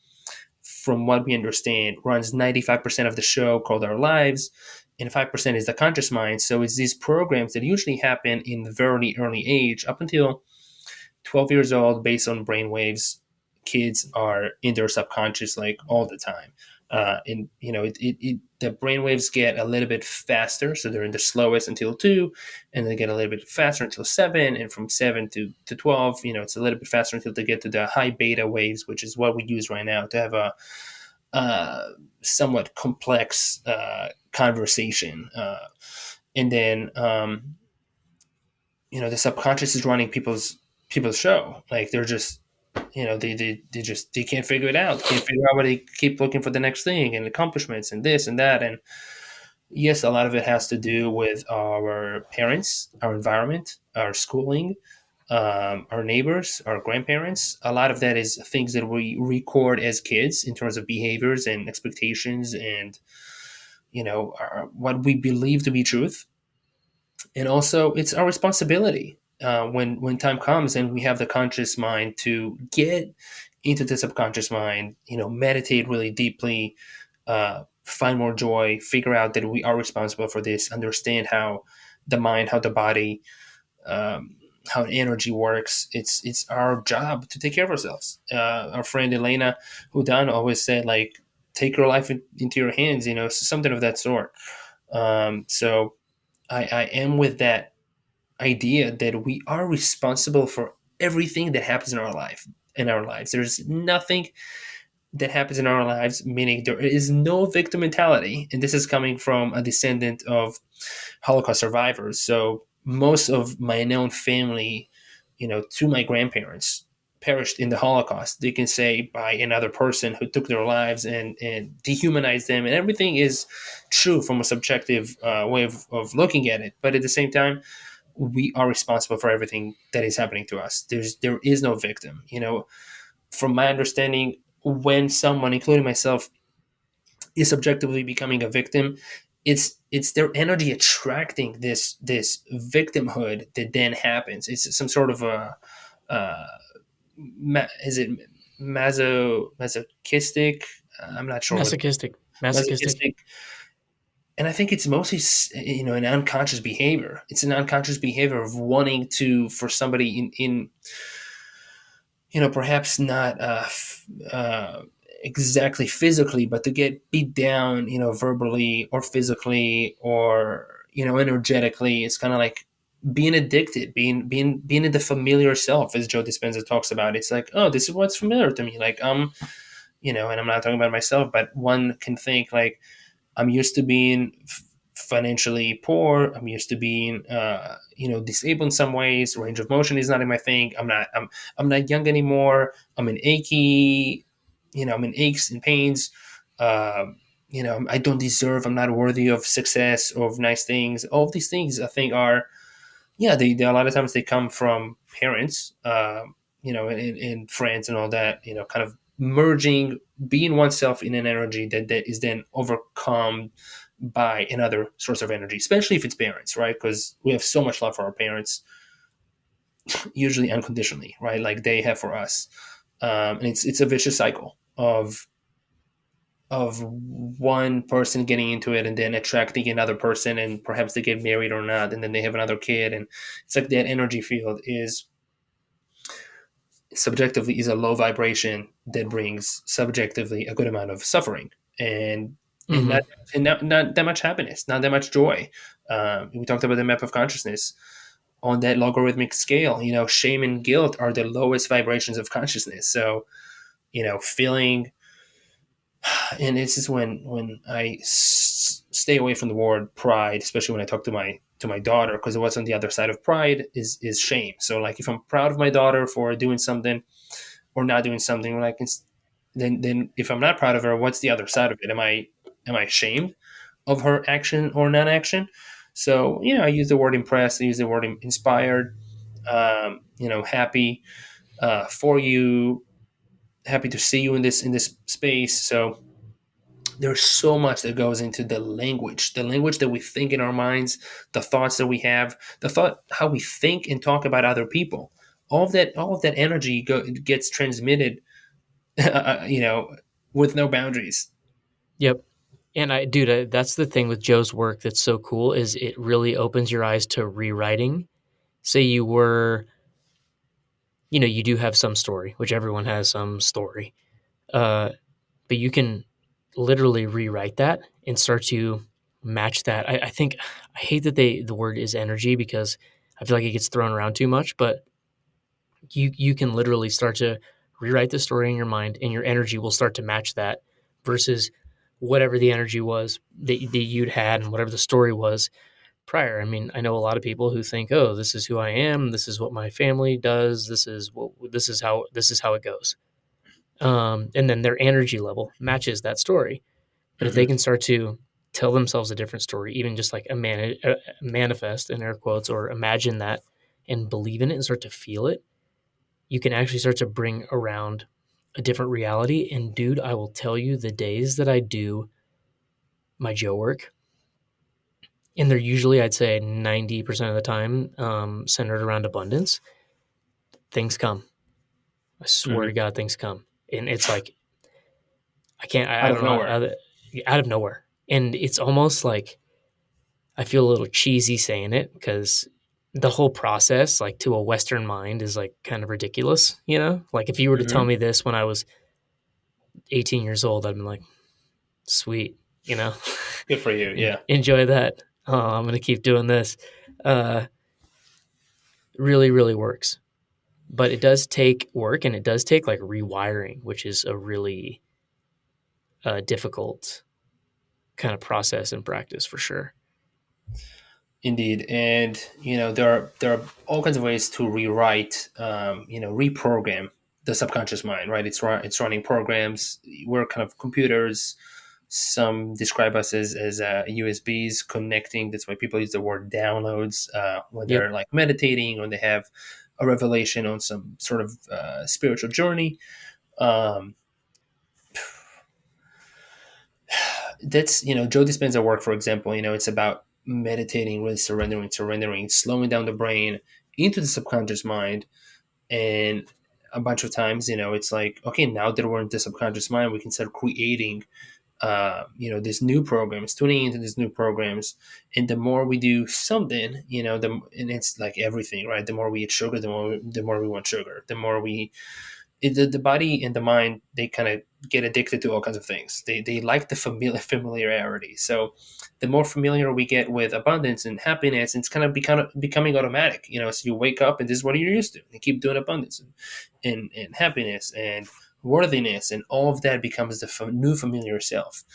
from what we understand, runs 95% of the show called our lives, and 5% is the conscious mind. So it's these programs that usually happen in the very early age, up until 12 years old, based on brain waves. Kids are in their subconscious like all the time. And the brain waves get a little bit faster, so they're in the slowest until 2, and they get a little bit faster until 7, and from 7 to 12, it's a little bit faster until they get to the high beta waves, which is what we use right now to have a uh, somewhat complex conversation. And then the subconscious is running people's show. Like they're just, they can't figure it out. Can't figure out why they keep looking for the next thing and accomplishments and this and that. And yes, a lot of it has to do with our parents, our environment, our schooling, our neighbors, our grandparents. A lot of that is things that we record as kids in terms of behaviors and expectations, and what we believe to be truth. And also, it's our responsibility, when time comes and we have the conscious mind, to get into the subconscious mind. Meditate really deeply, find more joy, figure out that we are responsible for this, understand how the mind, how the body, how energy works. It's our job to take care of ourselves. Our friend Elena Hudan always said, like, take your life into your hands. Something of that sort. So I am with that idea that we are responsible for everything that happens in our lives. There's nothing that happens in our lives, meaning there is no victim mentality. And this is coming from a descendant of Holocaust survivors. So most of my known family, to my grandparents, perished in the Holocaust. They can say by another person who took their lives and dehumanized them. And everything is true from a subjective way of looking at it. But at the same time, we are responsible for everything that is happening to us. There is no victim. From my understanding, when someone, including myself, is subjectively becoming a victim, it's their energy attracting this victimhood that then happens. It's some sort of a, is it masochistic? I'm not sure what Masochistic. Masochistic. masochistic. And I think it's mostly, an unconscious behavior. It's an unconscious behavior of wanting to, for somebody in perhaps not exactly physically, but to get beat down, verbally or physically, or energetically. It's kind of like being addicted, being in the familiar self, as Joe Dispenza talks about. It's like, oh, this is what's familiar to me. Like, and I'm not talking about myself, but one can think like, I'm used to being financially poor. I'm used to being, disabled in some ways. Range of motion is not in my thing. I'm not young anymore. I'm in achy, I'm in aches and pains. I don't deserve. I'm not worthy of success or of nice things. All of these things, I think, are, yeah. They a lot of times they come from parents, and friends and all that. Kind of merging, being oneself in an energy that is then overcome by another source of energy, especially if it's parents, right? Because we have so much love for our parents, usually unconditionally, right? Like they have for us. And it's a vicious cycle of one person getting into it and then attracting another person, and perhaps they get married or not, and then they have another kid, and it's like that energy field is subjectively is a low vibration that brings subjectively a good amount of suffering, and and Hmm. not not that much happiness, not that much joy. We talked about the map of consciousness on that logarithmic scale. Shame and guilt are the lowest vibrations of consciousness. So feeling, and this is when stay away from the word pride, especially when I talk to my daughter, because what's on the other side of pride is shame. So like if I'm proud of my daughter for doing something or not doing something, like then if I'm not proud of her, what's the other side of it? Am I ashamed of her action or non-action? So I use the word impressed, I use the word inspired, happy for you, happy to see you in this space. So there's so much that goes into the language that we think in our minds, the thoughts that we have, how we think and talk about other people. All of that energy gets transmitted, you know, with no boundaries. Yep. And dude, that's the thing with Joe's work that's so cool is it really opens your eyes to rewriting. Say you were, you do have some story, which everyone has some story, uh, but you can literally rewrite that and start to match that. I think I hate that the word is energy because I feel like it gets thrown around too much, but you can literally start to rewrite the story in your mind, and your energy will start to match that versus whatever the energy was that you'd had and whatever the story was prior. I mean, I know a lot of people who think, "Oh, this is who I am. This is what my family does. This is how it goes." And then their energy level matches that story. But if they Hmm. can start to tell themselves a different story, even just like a manifest in air quotes, or imagine that and believe in it and start to feel it, you can actually start to bring around a different reality. And dude, I will tell you, the days that I do my Joe work, and they're usually, I'd say 90% of the time, centered around abundance, things come. I swear to Hmm. God, things come. And it's like, I Out don't of know, nowhere. out of nowhere. And it's almost like I feel a little cheesy saying it because the whole process, like to a Western mind, is like kind of ridiculous, you know? Like if you were to tell Hmm. me this when I was 18 years old, I'd be like, sweet, you know, Good for you. Yeah. enjoy that. Oh, I'm going to keep doing this. Uh, really, really works. But it does take work, and it does take like rewiring, which is a really difficult kind of process and practice for sure. Indeed, and there are all kinds of ways to rewrite, reprogram the subconscious mind. Right? It's running programs. We're kind of computers. Some describe us as USBs connecting. That's why people use the word downloads when Yep. they're like meditating, when they have a revelation on some sort of spiritual journey. Um, that's Joe Dispenza work, for example. It's about meditating, really surrendering, slowing down the brain into the subconscious mind. And a bunch of times, it's like, okay, now that we're in the subconscious mind, we can start creating these new programs, tuning into these new programs. And the more we do something, and it's like everything, right? The more we eat sugar, the more we want sugar. The more we the body and the mind, they kind of get addicted to all kinds of things. They like the familiarity. So the more familiar we get with abundance and happiness, it's kind of becoming automatic. So you wake up and this is what you're used to. You keep doing abundance and happiness and worthiness, and all of that becomes the new familiar self,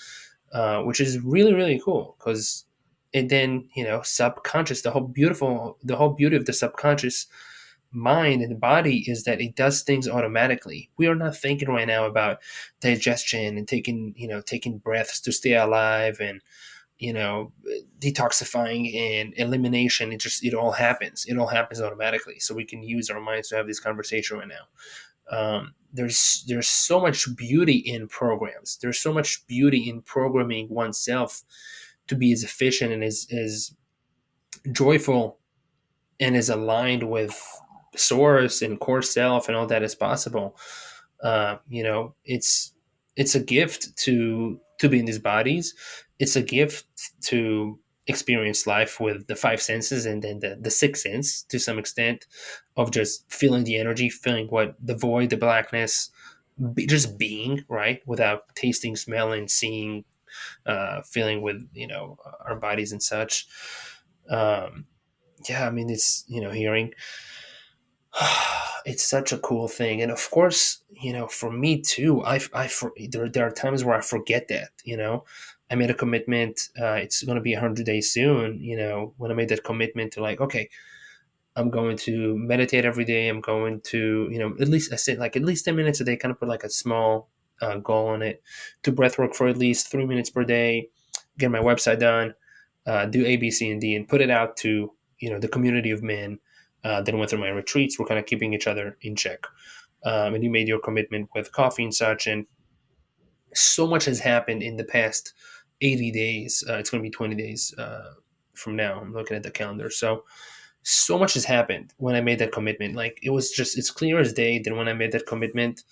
which is really really cool because it then subconscious, the whole beauty of the subconscious mind and body is that it does things automatically. We are not thinking right now about digestion and taking breaths to stay alive, and you know detoxifying and elimination. It all happens automatically, so we can use our minds to have this conversation right now. there's so much beauty in programs. There's so much beauty in programming oneself to be as efficient and as joyful and as aligned with source and core self and all that as possible. It's a gift to be in these bodies. It's a gift to experience life with the five senses and then the sixth sense to some extent of just feeling the energy, feeling what the void, the blackness, just being right without tasting, smelling, seeing, feeling with our bodies and such. Um, yeah, I mean it's hearing it's such a cool thing, and of course for me too, there are times where I forget that I made a commitment. It's going to be 100 days soon. When I made that commitment to like, okay, I'm going to meditate every day. I'm going to at least I said like at least 10 minutes a day, kind of put like a small goal on it, to breath work for at least 3 minutes per day, get my website done, do A, B, C, and D, and put it out to the community of men that went through my retreats. We're kind of keeping each other in check. And you made your commitment with coffee and such, and so much has happened in the past 80 days. It's going to be 20 days from now. I'm looking at the calendar. So much has happened when I made that commitment. Like it's clear as day that when I made that commitment,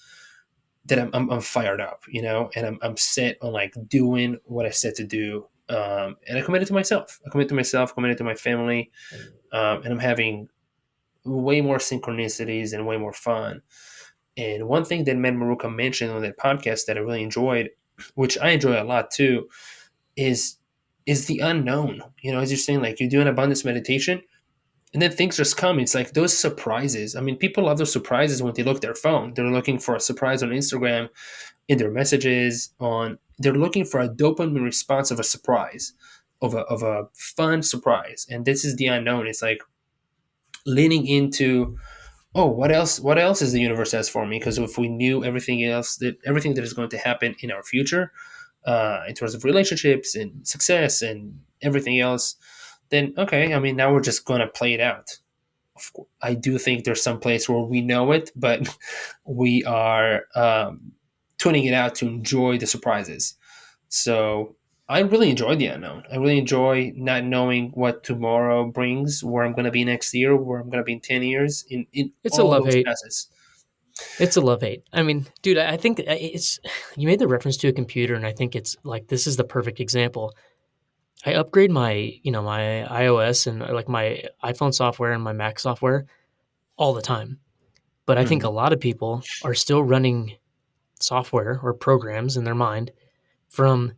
that I'm fired up, and I'm set on like doing what I said to do. And I committed to myself. Committed to my family, and I'm having way more synchronicities and way more fun. And one thing that Matt Maruka mentioned on that podcast that I really enjoyed, which I enjoy a lot too, is the unknown. As you're saying, like you do an abundance meditation, and then things just come. It's like those surprises. I mean, people love those surprises when they look at their phone. They're looking for a surprise on Instagram, in their messages on. They're looking for a dopamine response of a surprise, of a fun surprise, and this is the unknown. It's like leaning into, oh, what else is the universe has for me? Because if we knew everything that is going to happen in our future, in terms of relationships and success and everything else, then okay, I mean, now we're just going to play it out. Of course, I do think there's some place where we know it, but we are tuning it out to enjoy the surprises. So I really enjoy the unknown. I really enjoy not knowing what tomorrow brings, where I'm going to be next year, where I'm going to be in 10 years, in It's a all love those hate. facets. It's a love hate. I mean, dude, I think it's you made the reference to a computer, and I think it's like this is the perfect example. I upgrade my iOS and like my iPhone software and my Mac software all the time. But I think a Hmm. lot of people are still running software or programs in their mind from,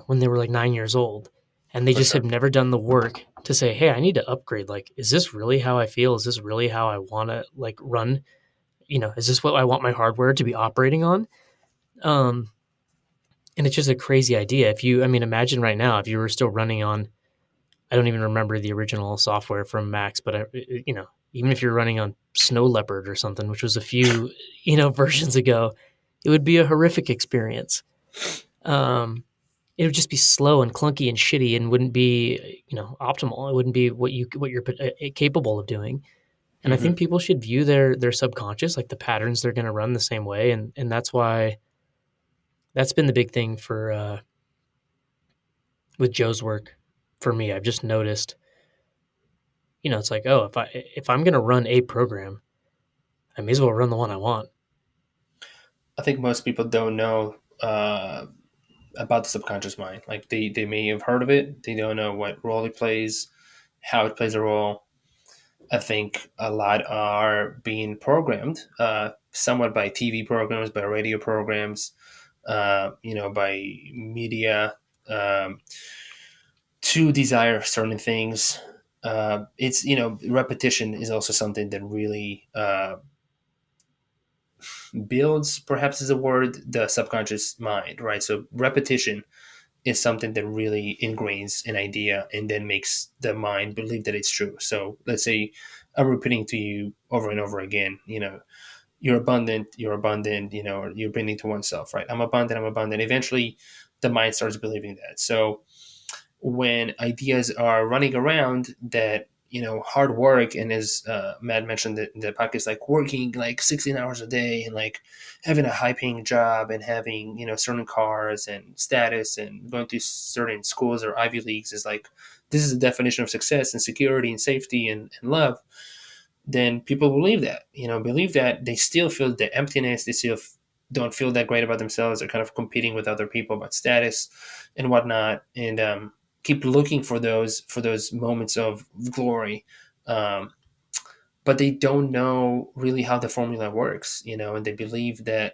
when they were like 9 years old. And they For just sure. have never done the work to say, hey, I need to upgrade. Like, is this really how I feel? Is this really how I want to like run? Is this what I want my hardware to be operating on? Um, and it's just a crazy idea. I mean, imagine right now if you were still running on, I don't even remember the original software from Macs, but even if you're running on Snow Leopard or something, which was a few, versions ago, it would be a horrific experience. Um, it would just be slow and clunky and shitty and wouldn't be, optimal. It wouldn't be what you're capable of doing. And I think Hmm. people should view their subconscious, like the patterns they're going to run the same way. And that's why that's been the big thing for, with Joe's work for me. I've just noticed, it's like, oh, if I'm going to run a program, I may as well run the one I want. I think most people don't know about the subconscious mind. Like they may have heard of it, they don't know what role it plays, how it plays a role. I think a lot are being programmed, somewhat by TV programs, by radio programs, by media, um, to desire certain things. It's repetition is also something that really builds, perhaps is a word, the subconscious mind, right? So repetition is something that really ingrains an idea and then makes the mind believe that it's true. So let's say I'm repeating to you over and over again, you're abundant, or you're bringing to oneself, right? I'm abundant. Eventually, the mind starts believing that. So when ideas are running around that hard work, and as Matt mentioned in the podcast, like working like 16 hours a day and like having a high paying job and having certain cars and status and going to certain schools or Ivy Leagues is like this is the definition of success and security and safety and love. Then people believe that they still feel the emptiness. They still don't feel that great about themselves. They're kind of competing with other people about status and whatnot, and keep looking for those moments of glory. Um, but they don't know really how the formula works, and they believe that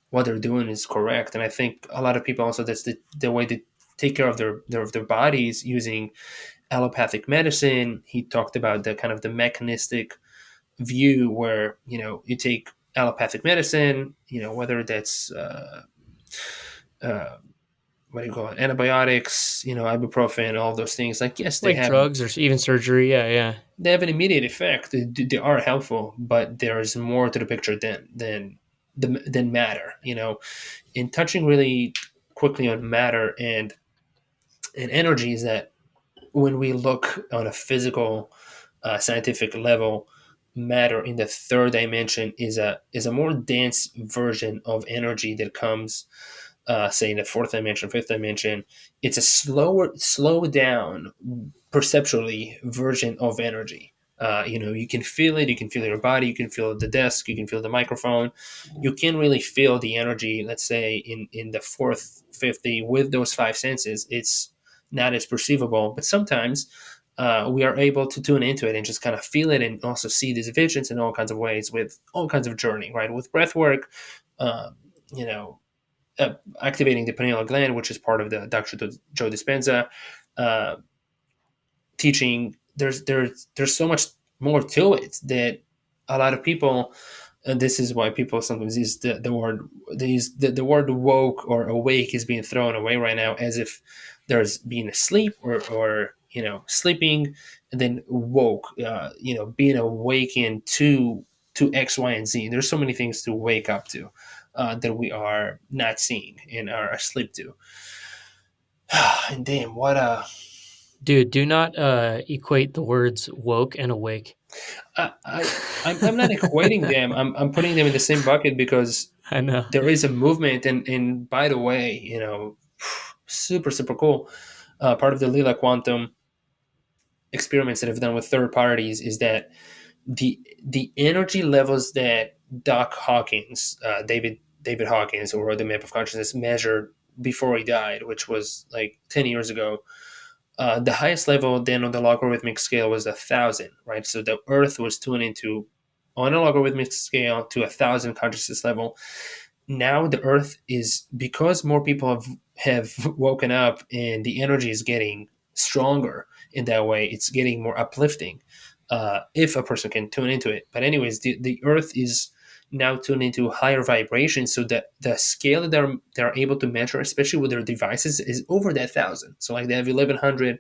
what they're doing is correct. And I think a lot of people also, that's the way they take care of their bodies using allopathic medicine. He talked about the kind of the mechanistic view where you take allopathic medicine, whether that's uh, what do you call it, antibiotics, ibuprofen, all those things. Like, yes, they Like have drugs or even surgery. Yeah, yeah. they have an immediate effect. They are helpful, but there is more to the picture than matter. In touching really quickly on matter and energy, is that when we look on a physical, scientific level, matter in the third dimension is a more dense version of energy that comes, say, in the fourth dimension, fifth dimension. It's a slow down, perceptually version of energy. You can feel it. You can feel your body. You can feel the desk. You can feel the microphone. You can really feel the energy. Let's say in the fourth, fifth, with those five senses, it's not as perceivable. But sometimes we are able to tune into it and just kind of feel it, and also see these visions in all kinds of ways with all kinds of journey, right? With breath work, uh, you know, activating the pineal gland, which is part of the Dr. Joe Dispenza uh, teaching. There's so much more to it that a lot of people, and this is why people sometimes use the word the word woke or awake is being thrown away right now, as if there's being asleep or sleeping and then woke, being awakened to X, Y, and Z. There's so many things to wake up to that we are not seeing and are asleep to. And damn, what a Dude, do not equate the words woke and awake. I, I I'm not equating them. I'm putting them in the same bucket because I know. there is a movement. And by the way, super super cool. Part of the Lila Quantum experiments that have done with third parties is that the energy levels that Doc Hawkins, David Hawkins, who wrote the Map of Consciousness, measured before he died, which was like 10 years ago. The highest level then on the logarithmic scale was 1,000, right? So the Earth was tuned into, on a logarithmic scale, to 1,000 consciousness level. Now the Earth is, because more people have woken up and the energy is getting stronger in that way. It's getting more uplifting, if a person can tune into it. But anyways, the Earth is now tuned into higher vibrations, so that the scale that they're able to measure, especially with their devices, is over that 1,000. So like they have 1,100,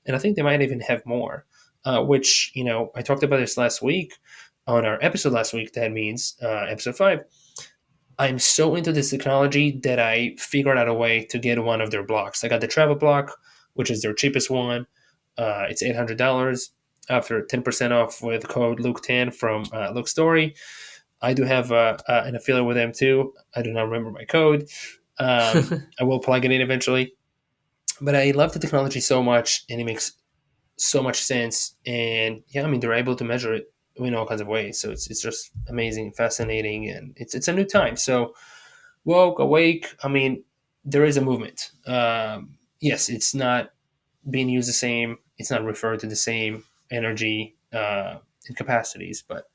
and I think they might even have more. Which I talked about this last week on our episode last week. That means episode 5. I'm so into this technology that I figured out a way to get one of their blocks. I got the travel block, which is their cheapest one. It's $800 after 10% off with code Luke10 from Luke Story. I do have an affiliate with them too. I do not remember my code. I will plug it in eventually. But I love the technology so much, and it makes so much sense. And yeah, I mean, they're able to measure it in all kinds of ways. So it's just amazing, fascinating, and it's a new time. So woke, awake. I mean, there is a movement. Yes, it's not being used the same. It's not referred to the same energy and capacities, but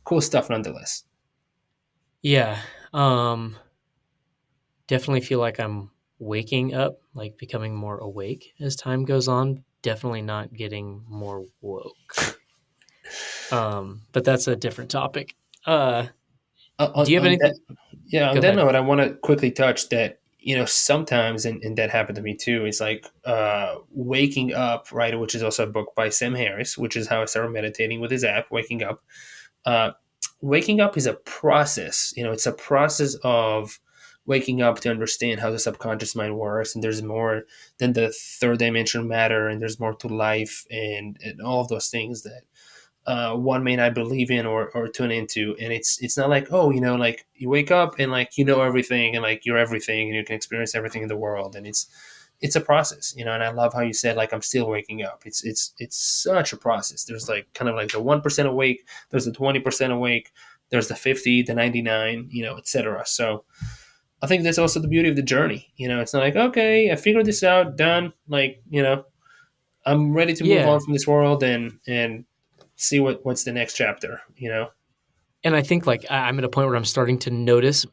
cool stuff nonetheless. Yeah. Um Definitely feel like I'm waking up, like becoming more awake as time goes on. Definitely not getting more woke. But that's a different topic. Do you have On that, anything? yeah, on Go that ahead. note, I want to quickly touch that. Sometimes, and that happened to me too. It's like waking up, right? Which is also a book by Sam Harris, which is how I started meditating with his app, Waking Up. Uh, Waking up is a process. It's a process of waking up to understand how the subconscious mind works, and there's more than the third dimension matter, and there's more to life, and all of those things that one may not believe in or tune into. And it's not like, oh, like you wake up and like everything and like you're everything and you can experience everything in the world. And it's a process, and I love how you said like I'm still waking up. It's such a process. There's like kind of like the 1% awake, there's the 20% awake, there's the 50, the 99, etc. So I think that's also the beauty of the journey. It's not like, okay, I figured this out, done. Like, I'm ready to move Yeah. on from this world and see what's the next chapter. And I think like I'm at a point where I'm starting to notice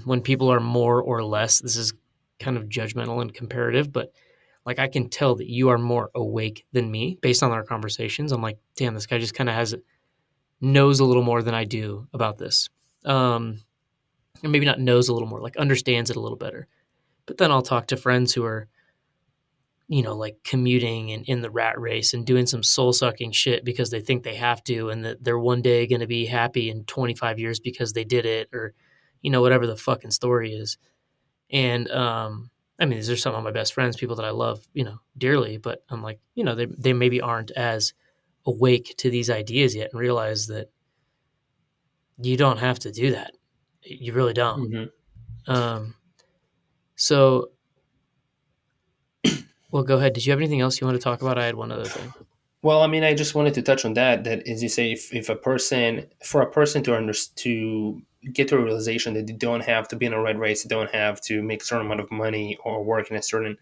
when people are more or less, this is kind of judgmental and comparative, but like I can tell that you are more awake than me based on our conversations. I'm like, damn, this guy just kind of knows a little more than I do about this. And maybe not knows a little more, like understands it a little better. But then I'll talk to friends who are, like commuting and in the rat race and doing some soul sucking shit because they think they have to, and that they're one day going to be happy in 25 years because they did it, or, whatever the fucking story is. And, I mean, these are some of my best friends, people that I love, dearly, but I'm like, they maybe aren't as awake to these ideas yet and realize that you don't have to do that. You really don't. Hmm. Um, so, well, go ahead. Did you have anything else you want to talk about? I had one other thing. Well, I mean, I just wanted to touch on that. That as you say, if a person, for a person to get to a realization that they don't have to be in a red race, they don't have to make a certain amount of money or work in a certain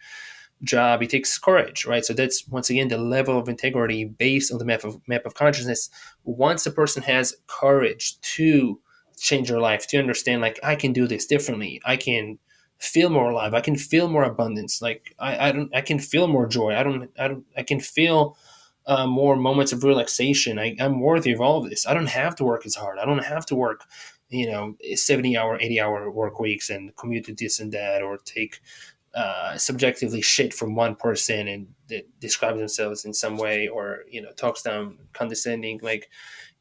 job, it takes courage, right? So that's once again the level of integrity based on the map of consciousness. Once a person has courage to change their life, to understand like I can do this differently, I can feel more alive, I can feel more abundance, like I can feel more joy, I can feel more moments of relaxation. I'm worthy of all of this. I don't have to work as hard. I don't have to work 70-hour 80-hour work weeks and commute to this and that, or take subjectively shit from one person and that describes themselves in some way, or talks down condescending. Like,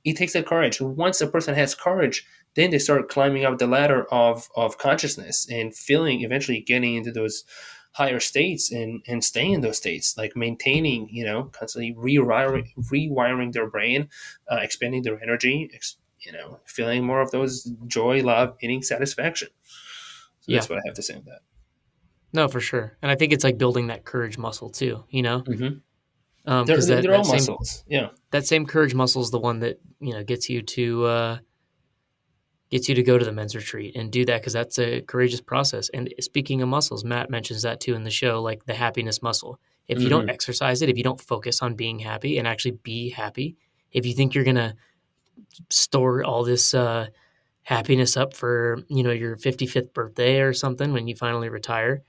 it takes that courage. And once a person has courage, then they start climbing up the ladder of consciousness and feeling, eventually getting into those higher states and staying in those states, like maintaining, constantly rewiring their brain, expanding their energy, feeling more of those joy, love, meaning, satisfaction. So Yeah. that's what I have to say on that. No, for sure. And I think it's like building that courage muscle too, Mm-hmm. because that, They're all that same, muscles. Yeah. that same courage muscle is the one that, gets you to go to the men's retreat and do that. Cause that's a courageous process. And speaking of muscles, Matt mentions that too in the show, like the happiness muscle. If you don't Mm-hmm. exercise it, if you don't focus on being happy and actually be happy, if you think you're going to store all this, happiness up for, your 55th birthday or something when you finally retire,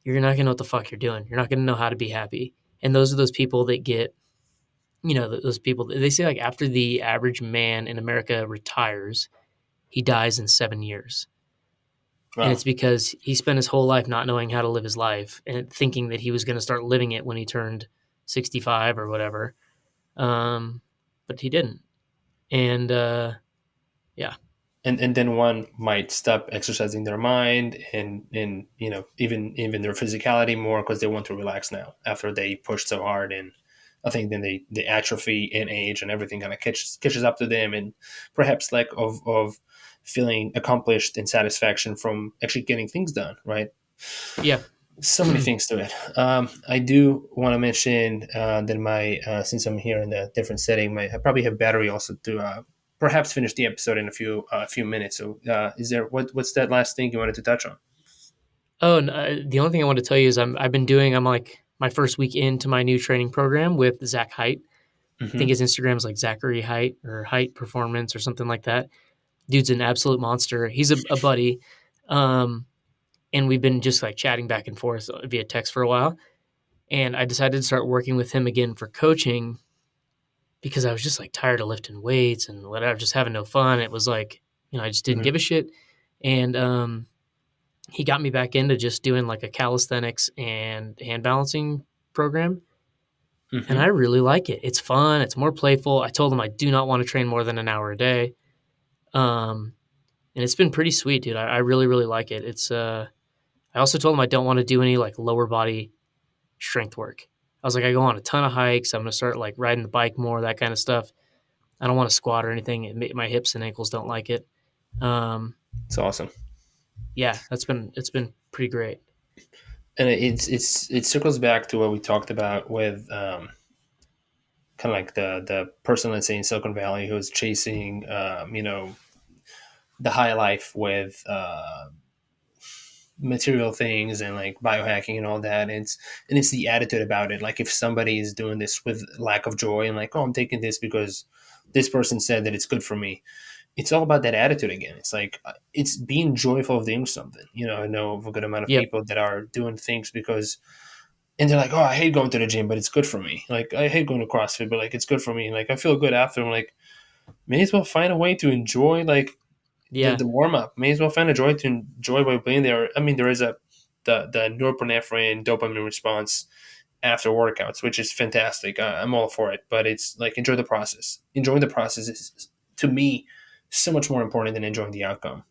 you're not gonna know what the fuck you're doing. You're not gonna know how to be happy. And those are those people that get, those people. They say like after the average man in America retires, he dies in 7 years, and Wow. it's because he spent his whole life not knowing how to live his life and thinking that he was going to start living it when he turned 65 or whatever. Um, but he didn't. And yeah, And then one might stop exercising their mind and even their physicality more because they want to relax now after they push so hard. And I think then they atrophy in age and everything kind of catches up to them, and perhaps lack of feeling accomplished and satisfaction from actually getting things done, right? yeah, So many things to it. I do want to mention that my since I'm here in a different setting, I probably have battery also to perhaps finish the episode in a few minutes. So, is there what's that last thing you wanted to touch on? Oh, and, the only thing I want to tell you is I'm like my first week into my new training program with Zach Height. I think Mm-hmm. his Instagram is like Zachary Height or Height Performance or something like that. Dude's an absolute monster. He's a buddy. Um, and we've been just like chatting back and forth via text for a while. And I decided to start working with him again for coaching because I was just like tired of lifting weights and whatever, just having no fun. It was like, I just didn't Mm-hmm. give a shit. And he got me back into just doing like a calisthenics and hand balancing program. And I Mm-hmm. really like it. It's fun. It's more playful. I told him I do not want to train more than an hour a day. Um, and it's been pretty sweet, dude. I really really like it. It's I also told him I don't want to do any like lower body strength work. I was like, I go on a ton of hikes. I'm gonna start like riding the bike more, that kind of stuff. I don't want to squat or anything. My hips and ankles don't like it. Um, It's awesome. yeah, it's been pretty great. And it circles back to what we talked about with kind of like the person, let's say in Silicon Valley, who's chasing the high life with material things and like biohacking and all that. And it's the attitude about it. Like if somebody is doing this with lack of joy and like, oh, I'm taking this because this person said that it's good for me. It's all about that attitude again. It's like it's being joyful of doing something. I know of a good amount of Yep. people that are doing things because, and they're like, oh, I hate going to the gym, but it's good for me. Like I hate going to CrossFit, but like it's good for me. And like I feel good after. I'm like, may as well find a way to enjoy like Yeah. the warm up. May as well find a joy to enjoy by being there. I mean, there is the norepinephrine dopamine response after workouts, which is fantastic. I'm all for it, but it's like enjoy the process. Enjoying the process is to me so much more important than enjoying the outcome.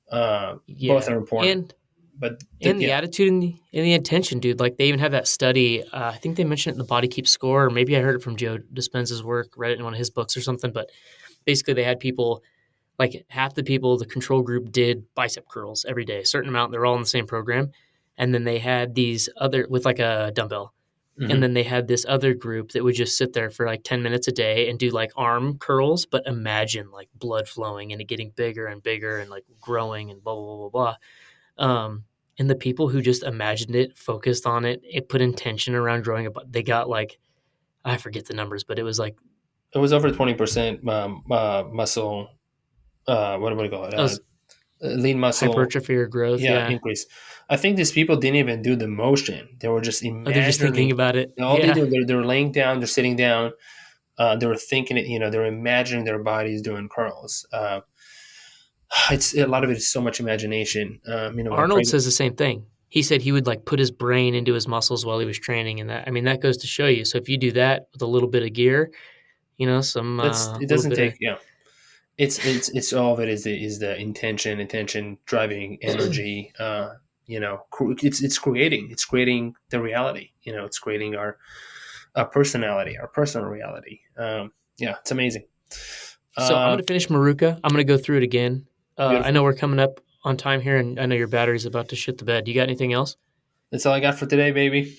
Both Yeah. are important, but And the yeah, attitude and the intention, dude. Like they even have that study. I think they mentioned it in the Body Keeps Score, or maybe I heard it from Joe Dispenza's work, read it in one of his books or something. But basically, they had people like half the people, the control group, did bicep curls every day, a certain amount. They're all in the same program, and then they had these other with like a dumbbell, and hmm then they had this other group that would just sit there for like 10 minutes a day and do like arm curls, but imagine like blood flowing and it getting bigger and bigger and like growing and blah blah blah blah blah. And the people who just imagined it, focused on it, it put intention around growing up. They got like I forget the numbers, but it was like it was over 20% muscle. What do we call it? it was Lean muscle. hypertrophy or growth. Yeah, Yeah. increase. I think these people didn't even do the motion. They were just Oh, they're just thinking imagining. about it. All they Yeah. do, they're laying down, they're sitting down, they were thinking it. They're imagining their bodies doing curls. It's a lot of it is so much imagination. My Arnold pregnant. says the same thing. He said he would like put his brain into his muscles while he was training, and that I mean that goes to show you. So if you do that with a little bit of gear, some It little doesn't bit of take. Yeah, it's all of it is the intention driving energy. It's creating the reality. It's creating our personality, our personal reality. Yeah, it's amazing. So I'm Uh, gonna finish Maruka. I'm gonna go through it again. I know Beautiful. we're coming up on time here, and I know your battery's about to shit the bed. You got anything else? That's all I got for today, baby.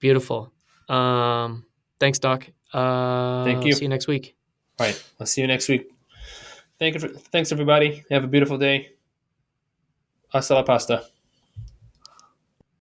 Beautiful. Thanks, Doc. Thank you. See you next week. All right, I'll see you next week. Thanks everybody. Have a beautiful day. Hasta la pasta.